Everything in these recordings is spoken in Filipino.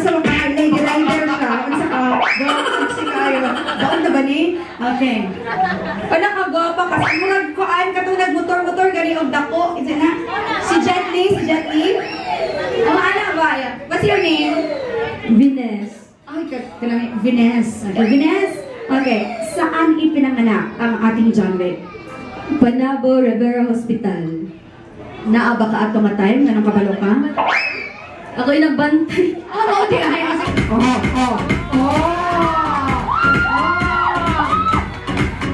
sa mga lady rider siya. Ang saka, sexy kayo. Baon na ba ni? Okay. Wala ka gwapa kasi murag kuan katulad motor-motor gani og dako. Is it na? Si Jet Li, si Jet Li. Oh, ano ba yan? What's your name? Vines. Ay, kanami Vines. Okay, Vines. Okay, saan ipinanganak ang ating John Wick? Panabo Rivera Hospital. Naa ba ka ato nga time? Ganang kabalo ka? Ako'y nagbantay. Oh, di ay.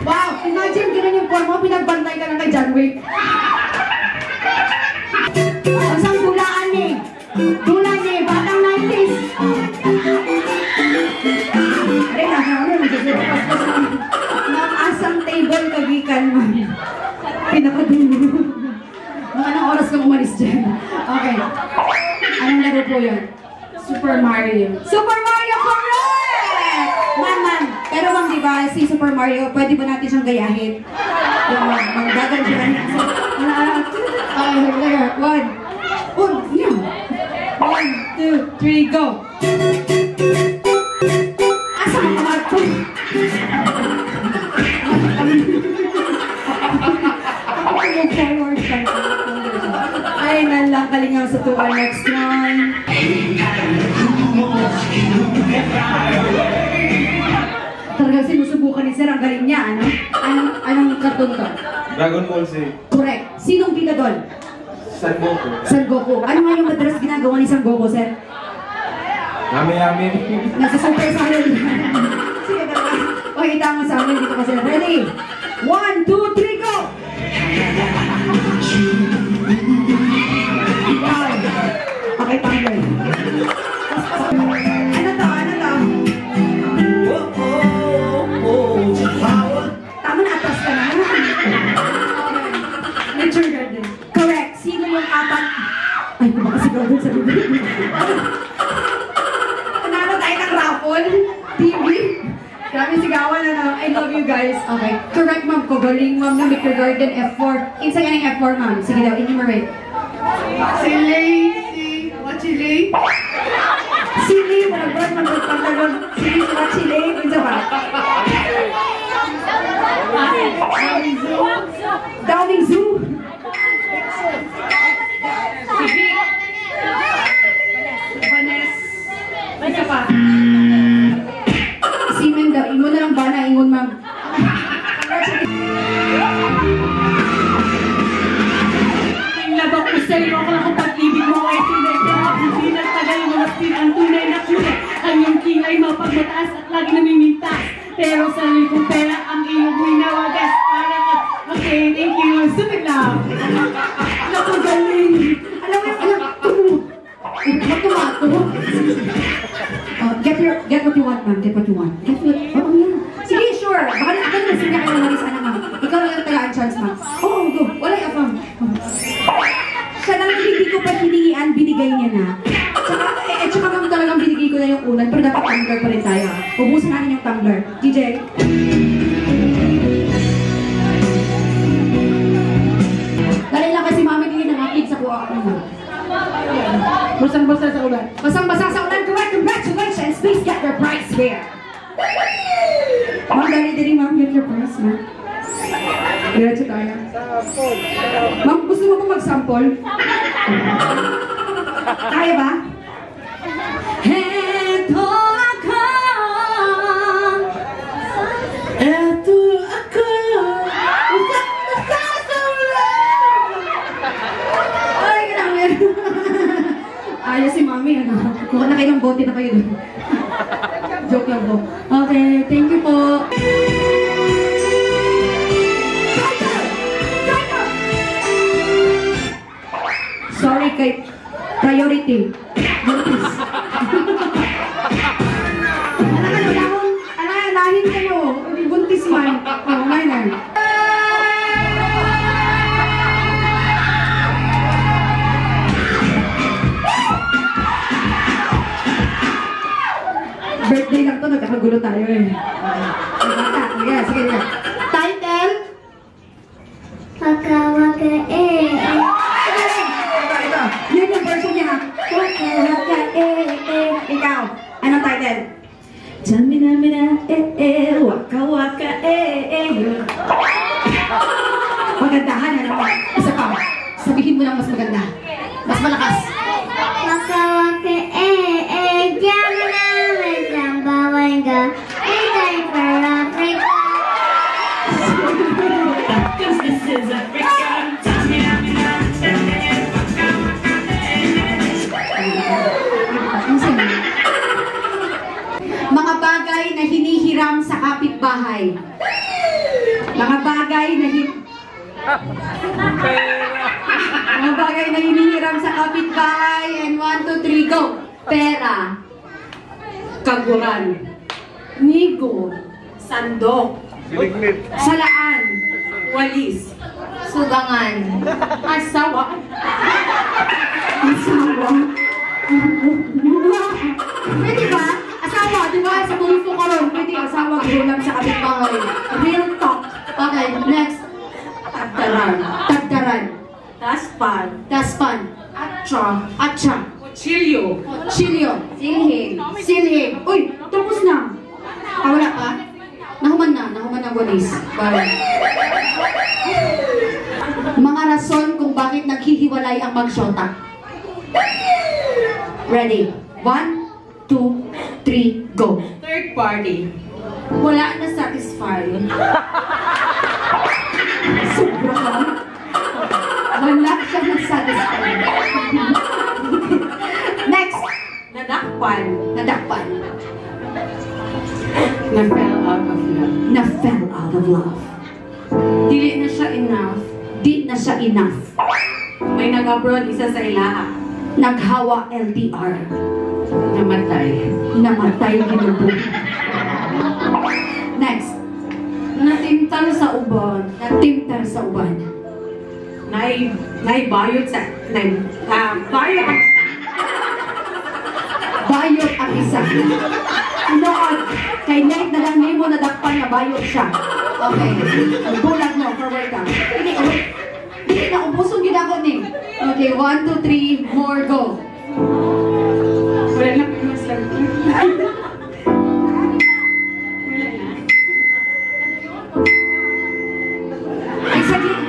Wow, imagine ganun yung forma, pinagbantay ka lang kay John Wick. Masang dulaan eh. Dulaan eh, batang 90s. Ay, asang table kagikan mo. Pinakadulo. Mga anong oras kang umalis dyan? Okay. Anong laro po yun? Super Mario. Super Mario, correct! Man. Pero ma'am, diba, si Super Mario, pwede ba natin siyang gayahin? Yung magdagan siya. One, two, three, go! Asa ka kamad po? Ay, nalang kalingaw sa to our next one. Talagang sinusubukan ni Sir, ang galing niya, ano? Anong karton to? Dragon Ball Z. Correct. Sinong bida doon? San Goku. San Goku. Ano nga yung madalas ginagawa ni San Goku, Sir? Yami. Nasa Super Saiyan. Sige, talaga. Pakita mo sa amin dito kasi. Ready? 1, 2, 3, go! Okay, tumbler. Ano to? Tama na, atras ka na. Nature garden. Correct. Sino yung apat? Ay, baka si Gordon sa bibig. Nanalo tayo ng raffle? TV? Grabe sigawan na. I love you guys. Okay. Correct, ma'am. Kogaling, ma'am, na Mr. Garden F4. Insa ka ng F4, ma'am. Sige daw, enumerate. Chile. Sili, walang brand, magpagpantalon. Sili, chile. Insa ba? Downing Zoo. Vanessa pa. Simen daw. Ingon na lang ba na? Ingon, ma'am. Labak ko sa iyo ako lang kung pag-ibig mo ay tunay. Pero hindi nagtagal mo natin ang tunay na kulay. Ang iyong kilay mapagmataas at lagi namimintas. Pero sa likong pera ang iyong winawagas. Para ka. Okay, thank you. Stupid lang. Napagaling. Alam mo, matumato. Get what you want, ma'am. Get what you want. Oh, yeah. Sige, sure. Baka na sige kayo naman isa na, ma'am. Ikaw lang yung tagaan chance, ma'am. Oh, go. Wala yung ma'am. Siya lang hindi ko pa hiningian, binigay niya na. Tsaka ma'am talagang binigay ko na yung ulan, pero dapat tumbler pa rin tayo. Ubusin natin yung tumbler. DJ. Dali lang kasi mami din ng aking sa kuha. Basang-basa sa ulan. Basang-basa sa ulan. Correct. Congratulations. Please get your prize here. Ma'am, dali, ma'am. Get your prize, ma'am. Diretso tayo. Ma'am, gusto mo po mag-sample? Kaya ba? Eto ako. Ay, grabe. Ayos si mami, ano? Mukha na kayo ng bote na kayo doon. Joke lang po. Okay, thank you po. Sorry kay priority. Buntis. Nahin kayo. Buntis man. Oh, minor. Birthday lang to, nagkakagulo tayo eh. Sige. Title? Waka eh. Yun yung version niya. Waka eh. Ikaw. natin. Jamina, waka waka, yun. Magandahan na naman. Isa pa. Sabihin mo lang mas maganda. Mas malakas. Waka waka, jamina, bawenga, time for Africa. Cause this is Africa. Mga bagay na hinihiram sa kapitbahay. Mga bagay na mga bagay na hinihiram sa kapitbahay. And 1, 2, 3, go! Pera. Kaguran. Nigo. Sandok. Salaan. Walis. Sugangan. Asawa. Asawa. Pwede ba? Asawa, di ba? Sa tulfo ka ron. Pwede asawa, gulang sa kapitbahay. Real talk. Okay, next. Tagdaran. Tagdaran. Daspan. Daspan. Atcha. Atcha. Chilyo. Chilyo. Silhig. Silhig. Uy, tapos na. Wala pa? Nahuman na walis. Bye. Mga rason kung bakit naghihiwalay ang magsyota. Ready? 1, 2, 3, go. Third party. Wala na satisfy. Sobra ka. Wala siya na-satisfy. Next. Nadakpan. Nadakpan. Na-fell out of love. Na-fell out of love. Dili na siya enough. Di na siya enough. May nag-abroad isa sa ilaha. Naghawa LDR. Namatay. Namatay ginubo. Next. Natintal sa uban. Natimtar sa uban. Bayot sa... Bayot. Bayot ang isa. Noon, kay Nate na lang mo nadakpan na bayot siya. Okay. Bulag mo, forward ka. Hindi na, ubusong yun ako ni. Okay, 1, 2, 3, more, go. Wala lang mas lang.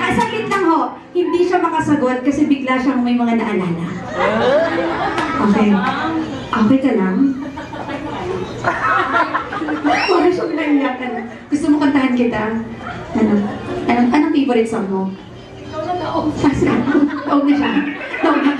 Ay, saglit lang ho. Hindi siya makasagot kasi bigla siyang may mga naalala. Okay. Okay ka lang? Wala siyang naiyakan. Gusto mo kantahan kita? Anong favorite song mo? Taas na. Taog na siya. Taog na.